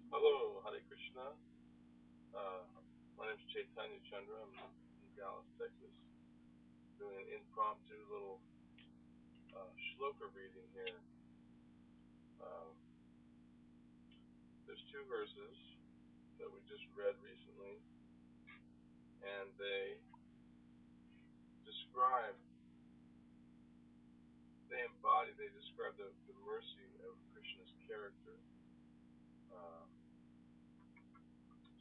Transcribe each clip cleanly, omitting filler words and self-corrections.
Hello, Hare Krishna. Uh, my name is Chaitanya Chandra. I'm in Dallas, Texas, doing an impromptu little shloka reading here. Uh, there's two verses that we just read recently, and they describe, they describe the mercy of Krishna's character, uh,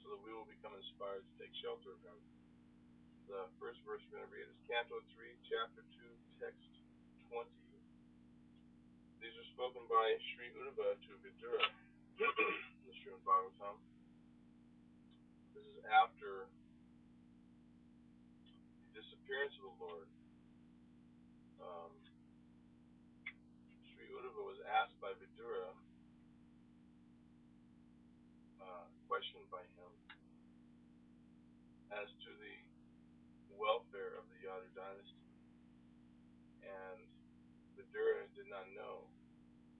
so that we will become inspired to take shelter of him. The first verse we're going to read is Canto 3, Chapter 2, Text 20. These are spoken by Sri Uddhava to Vidura in the Srimad Bhagavatam. This is after the disappearance of the Lord. Um, Sri Uddhava was asked by Vidura, questioned by him, as to the welfare of the Yadu dynasty. And Vidura did not know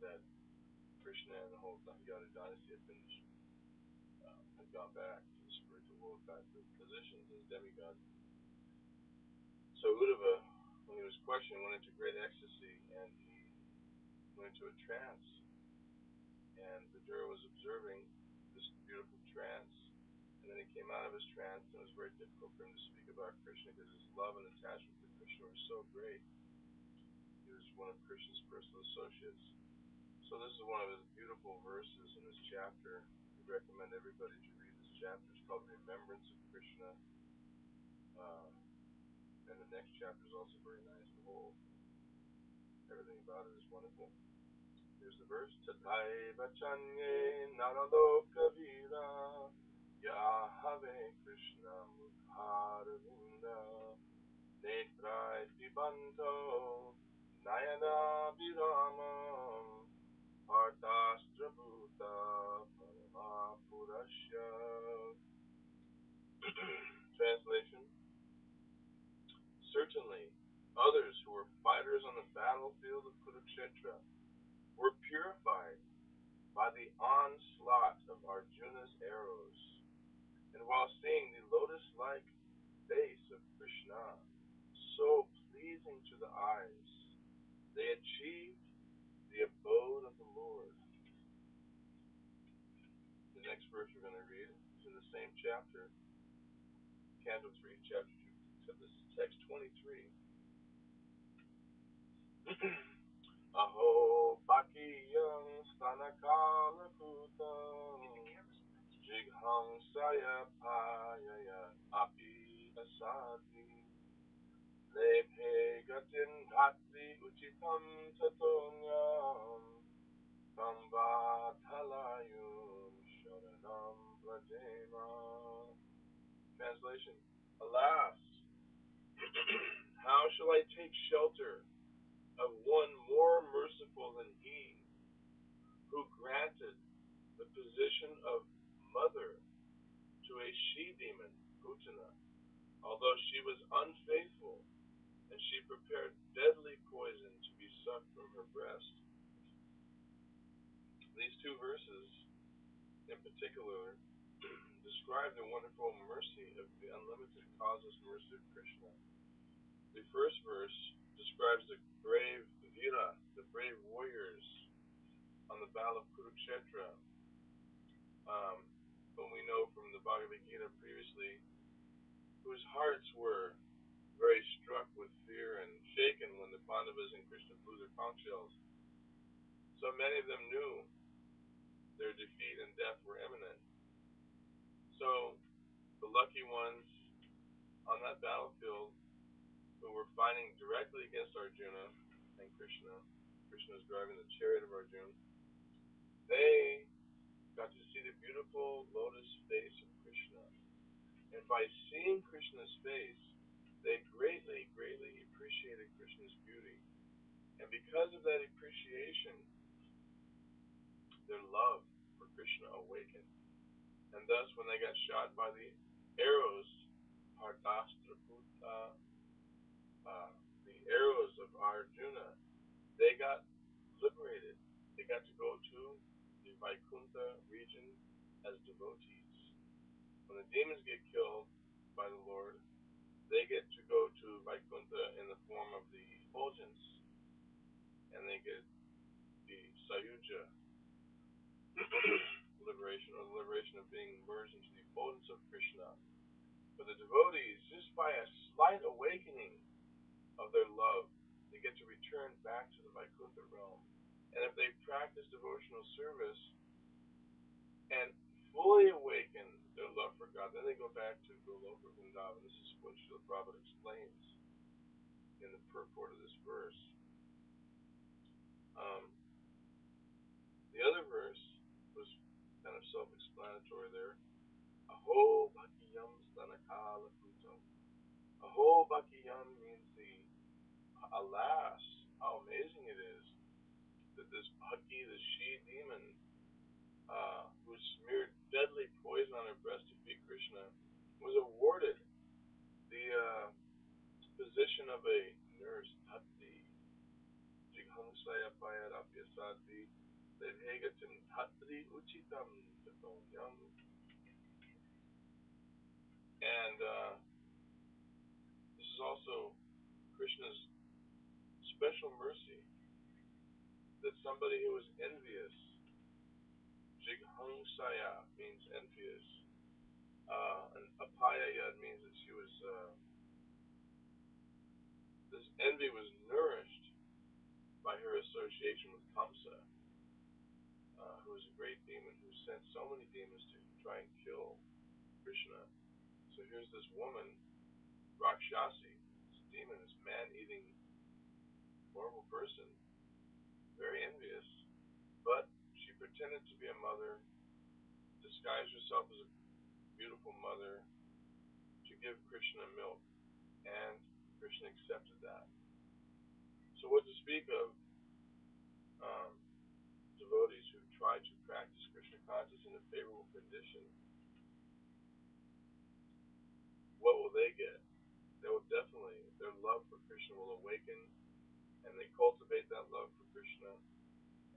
that Krishna and the whole Yadu dynasty had gone back to the spiritual world, back to positions as demigods. So Uddhava, when he was questioned, went into great ecstasy, and he went into a trance. And Vidura was observing this beautiful trance, and then he came out of his trance, and it was very difficult for him to speak about Krishna because his love and attachment to Krishna were so great. He was one of Krishna's personal associates. So this is one of his beautiful verses in this chapter. We recommend everybody to read this chapter. It's called Remembrance of Krishna. Uh, and the next chapter is also very nice. The whole, everything about it is wonderful. Here's the verse. Tataiva chanye naraloka vira Yahave Krishna Mukharvinda Netrai Pibanto Nayana Viramam Partastra Bhuta Paramapurasya. Translation. Certainly, others who were fighters on the battlefield of Kurukshetra were purified by the onslaught of Arjuna's arrows, and while seeing the lotus-like face of Krishna, so pleasing to the eyes, they achieved the abode of the Lord. The next verse we're going to read is in the same chapter, Canto 3, Chapter 2, except this is text 23. Aho Bakiyam Stanakalakutam Jighamsaya Payaya Api Asadi Lebhe Gatin Bhakti Uchitam Tatonyam Samvathalayum Sharanam Vrajema. Translation. Alas, how shall I take shelter of one more merciful than he, who granted the position of mother to a she-demon, Putana, although she was unfaithful, and she prepared deadly poison to be sucked from her breast. These two verses, in particular, describe the wonderful mercy of the unlimited causeless mercy of Krishna. The first verse describes the brave Vira, the brave warriors on the battle of Kurukshetra. But we know from the Bhagavad Gita previously, whose hearts were very struck with fear and shaken when the Pandavas and Krishna blew their conch shells. So many of them knew their defeat and death were imminent. So the lucky ones on that battlefield who were fighting directly against Arjuna and Krishna, Krishna was driving the chariot of Arjuna, they got to see the beautiful lotus face of Krishna. And by seeing Krishna's face, they greatly, greatly appreciated Krishna's beauty. And because of that appreciation, their love for Krishna awakened. And thus, when they got shot by the arrows, Hardashtraputa, the arrows of Arjuna, they got liberated. They got to go to the Vaikuntha region as devotees. When the demons get killed by the Lord, they get to go to Vaikuntha in the form of the effulgence, and they get the Sayuja liberation, or the liberation of being merged into the effulgence of Krishna. But the devotees, just by a slight awakening of their love, they get to return back to the Vaikuntha realm. And if they practice devotional service and fully awaken their love for God, then they go back to Goloka Vrindavan. This is what Srila Prabhupada explains in the purport of this verse. Um, the other verse was kind of self-explanatory there. Aho bhakiyam stanakala kutam. Aho bhakiyam means alas, how amazing it is that this Bhakti, this she-demon, who smeared deadly poison on her breast to feed Krishna, was awarded the position of a nurse, Tatti, Jighamsaya Payarapyasati, Devhegatim Tatti Uchitam Tatonyam. And this is also Krishna's special mercy that somebody who was envious, Jighamsaya means envious, and Apayaya means that she was, this envy was nourished by her association with Kamsa, who was a great demon who sent so many demons to try and kill Krishna. So here's this woman, Rakshasi, this demon, this man-eating, horrible person, very envious, but she pretended to be a mother, disguised herself as a beautiful mother to give Krishna milk, and Krishna accepted that. So what to speak of um, devotees who try to practice Krishna consciousness in a favorable condition? What will they get? They will definitely, their love for Krishna will awaken, and they cultivate that love for Krishna,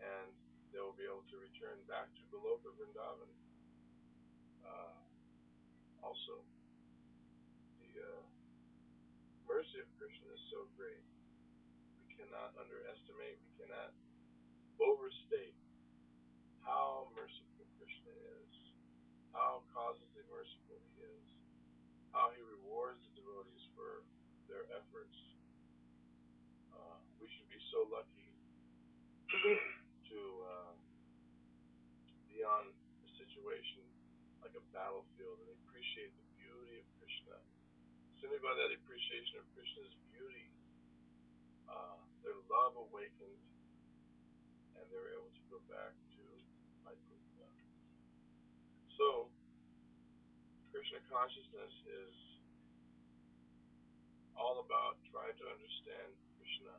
and they will be able to return back to Goloka Vrindavan. Also, the mercy of Krishna is so great. We cannot underestimate, we cannot overstate how merciful Krishna is, how causelessly merciful he is, how he rewards the devotees for their efforts. We should be so lucky to be on a situation like a battlefield and appreciate the beauty of Krishna. Simply by that appreciation of Krishna's beauty, their love awakened, and they were able to go back to Vaikuntha. So, Krishna consciousness is all about trying to understand Krishna,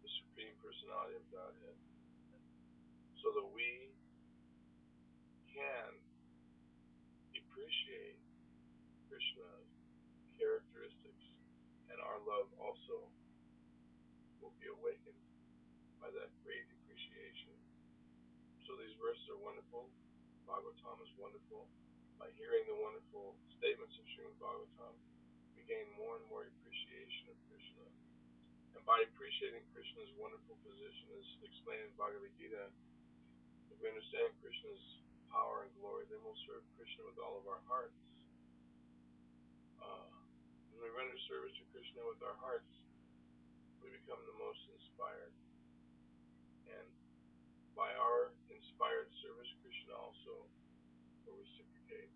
the Supreme Personality of Godhead, so that we can appreciate Krishna's characteristics, and our love also will be awakened by that great appreciation. So these verses are wonderful. Bhagavatam is wonderful. By hearing the wonderful statements of Srimad Bhagavatam, we gain more and more appreciation of Krishna. And by appreciating Krishna's wonderful position, as explained in Bhagavad Gita, if we understand Krishna's power and glory, then we'll serve Krishna with all of our hearts. When we render service to Krishna with our hearts, we become the most inspired. And by our inspired service, Krishna also will reciprocate.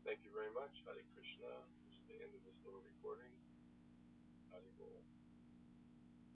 Thank you very much. Hare Krishna. This is the end of this little recording. Hare Bol.